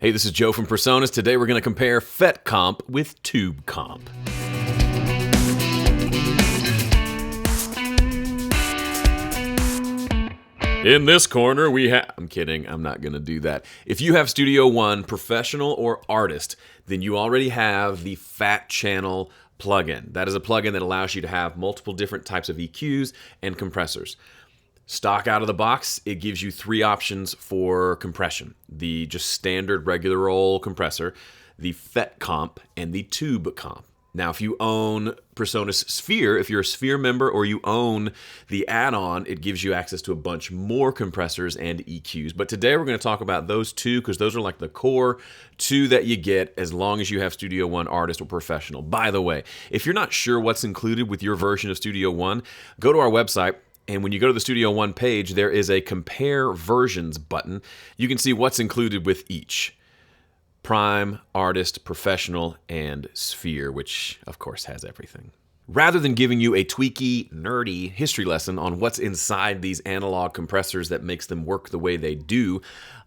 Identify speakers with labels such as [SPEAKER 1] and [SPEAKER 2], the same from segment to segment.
[SPEAKER 1] Hey, this is Joe from Presonus. Today we're going to compare FET comp with tube comp. In this corner we have... I'm kidding, I'm not going to do that. If you have Studio One Professional or Artist, then you already have the Fat Channel plugin. That is a plugin that allows you to have multiple different types of EQs and compressors. Stock out of the box, it gives you three options for compression. The just standard regular old compressor, the FET comp, and the tube comp. Now, if you own Presonus Sphere, if you're a Sphere member or you own the add-on, it gives you access to a bunch more compressors and EQs. But today we're going to talk about those two because those are like the core two that you get as long as you have Studio One Artist or Professional. By the way, if you're not sure what's included with your version of Studio One, go to our website. And when you go to the Studio One page, there is a Compare Versions button. You can see what's included with each. Prime, Artist, Professional, and Sphere, which of course has everything. Rather than giving you a tweaky, nerdy history lesson on what's inside these analog compressors that makes them work the way they do,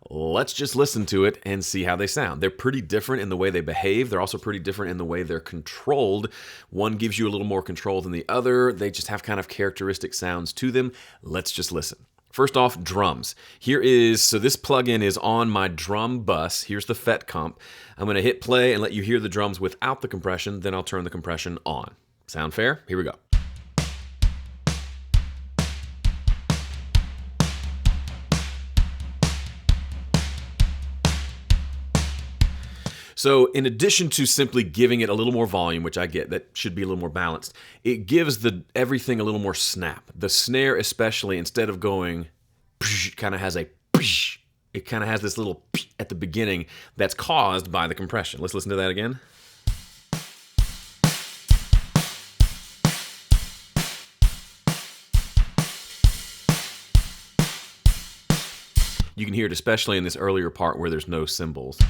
[SPEAKER 1] let's just listen to it and see how they sound. They're pretty different in the way they behave. They're also pretty different in the way they're controlled. One gives you a little more control than the other. They just have kind of characteristic sounds to them. Let's just listen. First off, drums. So this plugin is on my drum bus. Here's the FET comp. I'm going to hit play and let you hear the drums without the compression. Then I'll turn the compression on. Sound fair? Here we go. So in addition to simply giving it a little more volume, which I get, that should be a little more balanced, it gives everything a little more snap. The snare especially, instead of going, kind of has a, it kind of has this little at the beginning that's caused by the compression. Let's listen to that again. You can hear it especially in this earlier part where there's no cymbals.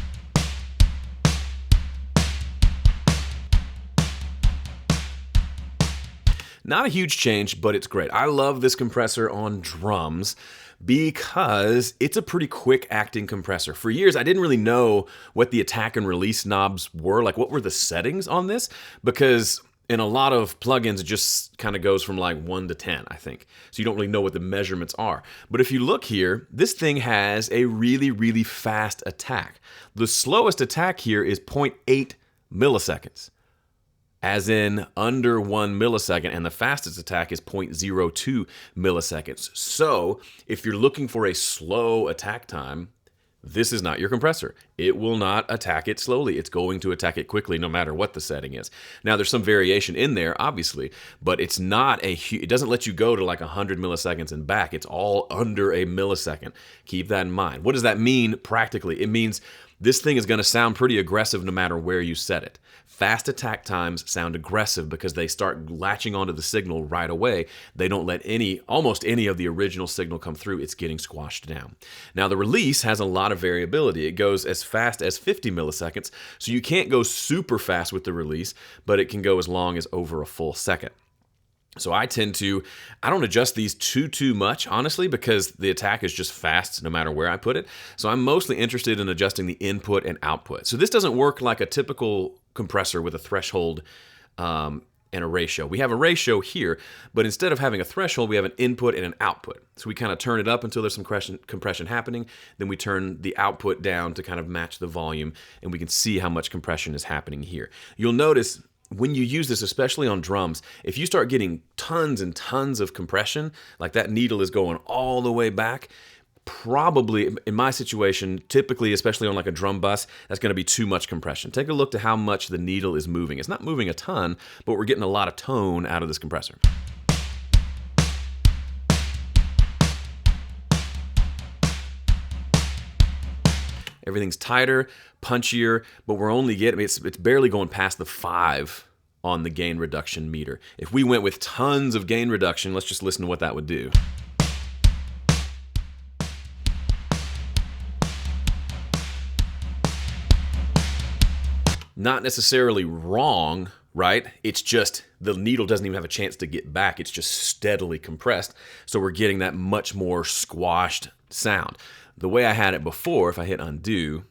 [SPEAKER 1] Not a huge change, but it's great. I love this compressor on drums because it's a pretty quick acting compressor. For years, I didn't really know what the attack and release knobs were, like what were the settings on this, because in a lot of plugins, it just kind of goes from like 1 to 10, I think. So you don't really know what the measurements are. But if you look here, this thing has a really, really fast attack. The slowest attack here is 0.8 milliseconds. As in under 1 millisecond, and the fastest attack is 0.02 milliseconds. So if you're looking for a slow attack time, this is not your compressor. It will not attack it slowly. It's going to attack it quickly no matter what the setting is. Now there's some variation in there, obviously, but it's not it doesn't let you go to like 100 milliseconds and back. It's all under a millisecond. Keep that in mind. What does that mean practically? It means this thing is going to sound pretty aggressive no matter where you set it. Fast attack times sound aggressive because they start latching onto the signal right away. They don't let almost any of the original signal come through. It's getting squashed down. Now the release has a lot of variability. It goes as fast as 50 milliseconds, so you can't go super fast with the release, but it can go as long as over a full second. So I don't adjust these too much, honestly, because the attack is just fast no matter where I put it. So I'm mostly interested in adjusting the input and output. So this doesn't work like a typical compressor with a threshold and a ratio. We have a ratio here, but instead of having a threshold, we have an input and an output. So we kind of turn it up until there's some compression happening. Then we turn the output down to kind of match the volume, and we can see how much compression is happening here. You'll notice when you use this, especially on drums, if you start getting tons and tons of compression, like that needle is going all the way back, probably, in my situation, typically, especially on like a drum bus, that's going to be too much compression. Take a look to how much the needle is moving. It's not moving a ton, but we're getting a lot of tone out of this compressor. Everything's tighter, punchier, but we're only getting, it's barely going past the 5 on the gain reduction meter. If we went with tons of gain reduction, let's just listen to what that would do. Not necessarily wrong, right? It's just the needle doesn't even have a chance to get back. It's just steadily compressed. So we're getting that much more squashed sound. The way I had it before, if I hit undo,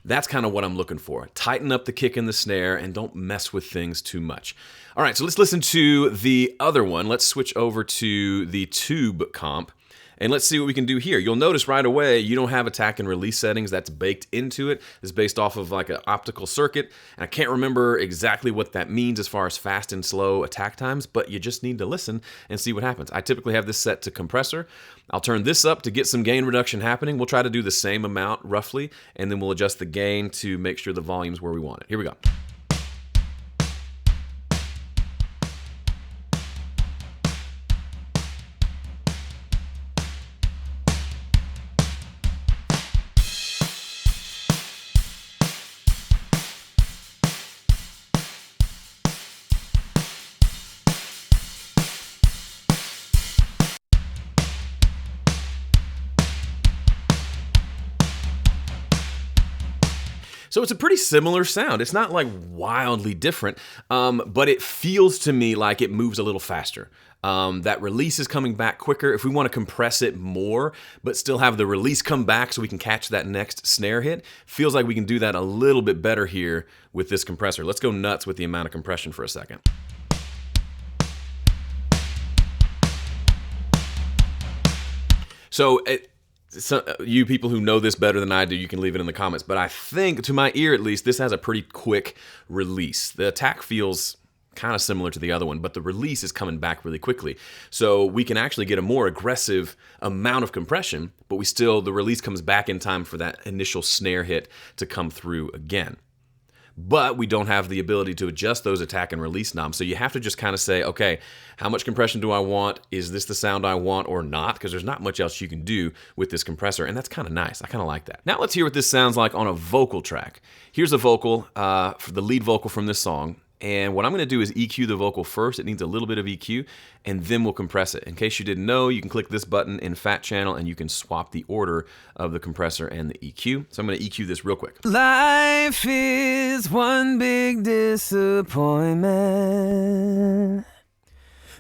[SPEAKER 1] That's kind of what I'm looking for. Tighten up the kick and the snare and don't mess with things too much. All right, so let's listen to the other one. Let's switch over to the tube comp. And let's see what we can do here. You'll notice right away you don't have attack and release settings. That's baked into it. It's based off of like an optical circuit. And I can't remember exactly what that means as far as fast and slow attack times, but you just need to listen and see what happens. I typically have this set to compressor. I'll turn this up to get some gain reduction happening. We'll try to do the same amount roughly, and then we'll adjust the gain to make sure the volume's where we want it. Here we go. So it's a pretty similar sound. It's not like wildly different, but it feels to me like it moves a little faster. That release is coming back quicker. If we want to compress it more, but still have the release come back so we can catch that next snare hit, feels like we can do that a little bit better here with this compressor. Let's go nuts with the amount of compression for a second. So you people who know this better than I do, you can leave it in the comments. But I think, to my ear at least, this has a pretty quick release. The attack feels kind of similar to the other one, but the release is coming back really quickly. So we can actually get a more aggressive amount of compression, but the release comes back in time for that initial snare hit to come through again. But we don't have the ability to adjust those attack and release knobs. So you have to just kind of say, okay, how much compression do I want? Is this the sound I want or not? Because there's not much else you can do with this compressor, and that's kind of nice. I kind of like that. Now let's hear what this sounds like on a vocal track. Here's a vocal, for the lead vocal from this song. And what I'm going to do is EQ the vocal first. It needs a little bit of EQ, and then we'll compress it. In case you didn't know, you can click this button in Fat Channel, and you can swap the order of the compressor and the EQ. So I'm going to EQ this real quick. Life is one big disappointment.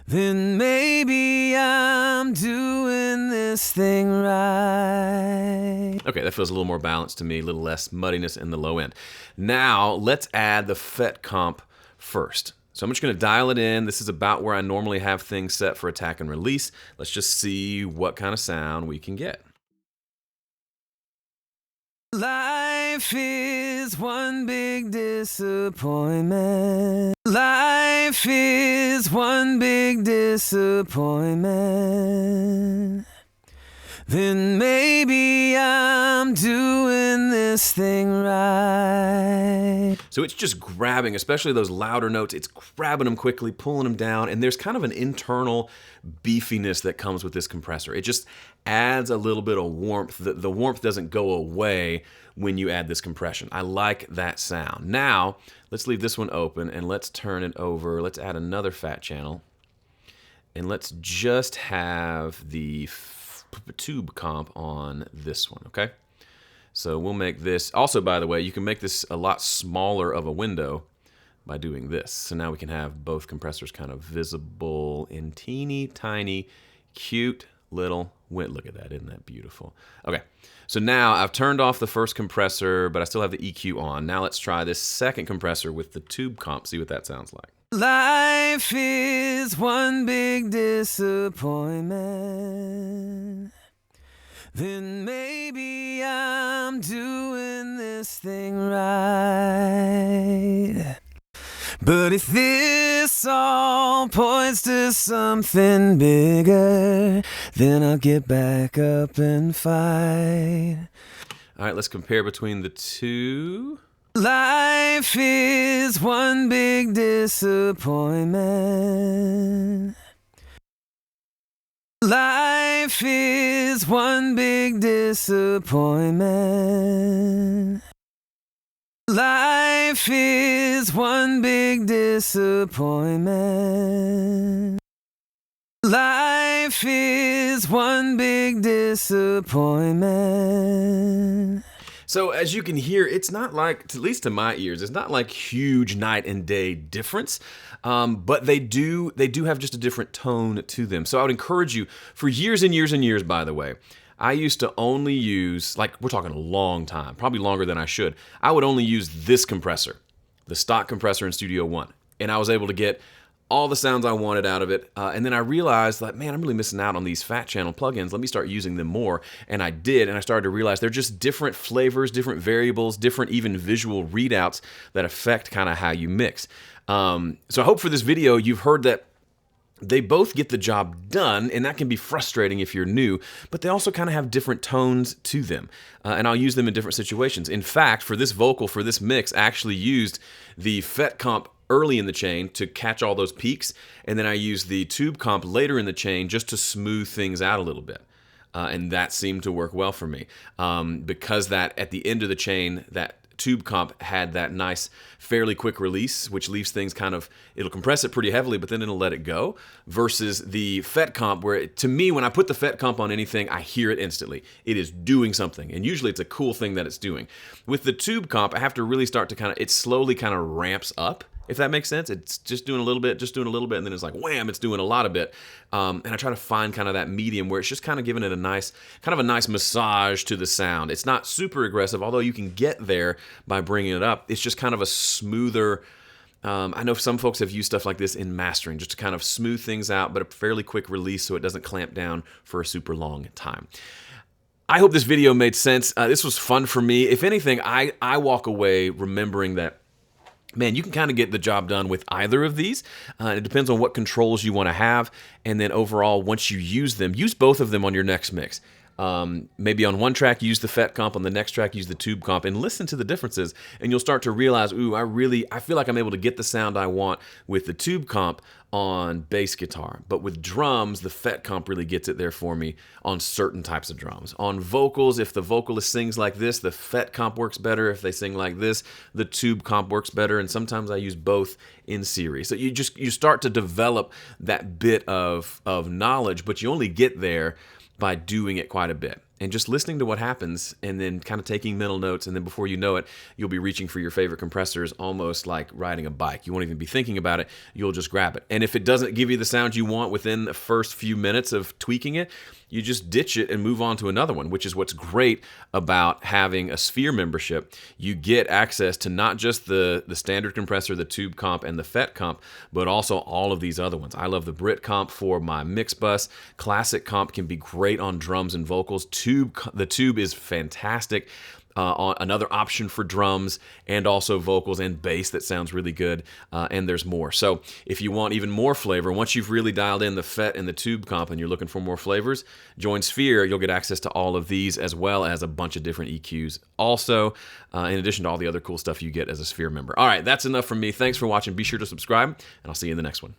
[SPEAKER 1] Then maybe I'm doing this thing right. Okay, that feels a little more balanced to me, a little less muddiness in the low end. Now, let's add the FET comp first. So I'm just going to dial it in. This is about where I normally have things set for attack and release. Let's just see what kind of sound we can get. Life is one big disappointment. Life is one big disappointment. Then maybe I'm doing this thing right. So it's just grabbing, especially those louder notes, it's grabbing them quickly, pulling them down, and there's kind of an internal beefiness that comes with this compressor. It just adds a little bit of warmth. The warmth doesn't go away when you add this compression. I like that sound. Now, let's leave this one open and let's turn it over. Let's add another fat channel, and let's just have the tube comp on this one, okay? So we'll make this, also by the way, you can make this a lot smaller of a window by doing this. So now we can have both compressors kind of visible in teeny tiny, cute little window. Look at that, isn't that beautiful? Okay, so now I've turned off the first compressor, but I still have the EQ on. Now let's try this second compressor with the tube comp, see what that sounds like. Life is one big disappointment. Then maybe I'm doing this thing right. But if this all points to something bigger, then I'll get back up and fight. All right, let's compare between the two. Life is one big disappointment. Life is one big disappointment. Life is one big disappointment. Life is one big disappointment. So as you can hear, it's not like, at least to my ears, it's not like huge night and day difference, but they do have just a different tone to them. So I would encourage you, for years and years and years, by the way, I used to only use, like, we're talking a long time, probably longer than I should. I would only use this compressor, the stock compressor in Studio One, and I was able to get all the sounds I wanted out of it. And then I realized that, man, I'm really missing out on these fat channel plugins. Let me start using them more. And I did, and I started to realize they're just different flavors, different variables, different even visual readouts that affect kind of how you mix. So I hope for this video you've heard that they both get the job done, and that can be frustrating if you're new, but they also kind of have different tones to them. And I'll use them in different situations. In fact, for this vocal, for this mix, I actually used the FET comp early in the chain to catch all those peaks, and then I used the tube comp later in the chain just to smooth things out a little bit. And that seemed to work well for me. Because that at the end of the chain, that tube comp had that nice, fairly quick release, which leaves things kind of, it'll compress it pretty heavily, but then it'll let it go, versus the FET comp, where to me, when I put the FET comp on anything, I hear it instantly. It is doing something, and usually it's a cool thing that it's doing. With the tube comp, I have to really start to kind of, it slowly kind of ramps up, if that makes sense. It's just doing a little bit, and then it's like, wham, it's doing a lot of bit. And I try to find kind of that medium where it's just kind of giving it a nice massage to the sound. It's not super aggressive, although you can get there by bringing it up. It's just kind of a smoother, I know some folks have used stuff like this in mastering, just to kind of smooth things out, but a fairly quick release so it doesn't clamp down for a super long time. I hope this video made sense. This was fun for me. If anything, I walk away remembering that, man, you can kind of get the job done with either of these. It depends on what controls you want to have. And then overall, once you use them, use both of them on your next mix. Maybe on one track, use the FET comp. On the next track, use the tube comp. And listen to the differences. And you'll start to realize, ooh, I feel like I'm able to get the sound I want with the tube comp on bass guitar. But with drums, the FET comp really gets it there for me on certain types of drums. On vocals, if the vocalist sings like this, the FET comp works better. If they sing like this, the tube comp works better. And sometimes I use both in series. So you start to develop that bit of knowledge, but you only get there by doing it quite a bit and just listening to what happens, and then kind of taking mental notes, and then before you know it, you'll be reaching for your favorite compressors almost like riding a bike. You won't even be thinking about it, you'll just grab it. And if it doesn't give you the sound you want within the first few minutes of tweaking it, you just ditch it and move on to another one, which is what's great about having a Sphere membership. You get access to not just the standard compressor, the tube comp, and the FET comp, but also all of these other ones. I love the Brit comp for my mix bus. Classic comp can be great on drums and vocals. The tube is fantastic. On another option for drums and also vocals and bass that sounds really good, and there's more. So if you want even more flavor, once you've really dialed in the FET and the tube comp and you're looking for more flavors, join Sphere. You'll get access to all of these as well as a bunch of different EQs also, in addition to all the other cool stuff you get as a Sphere member. All right, that's enough from me. Thanks for watching. Be sure to subscribe, and I'll see you in the next one.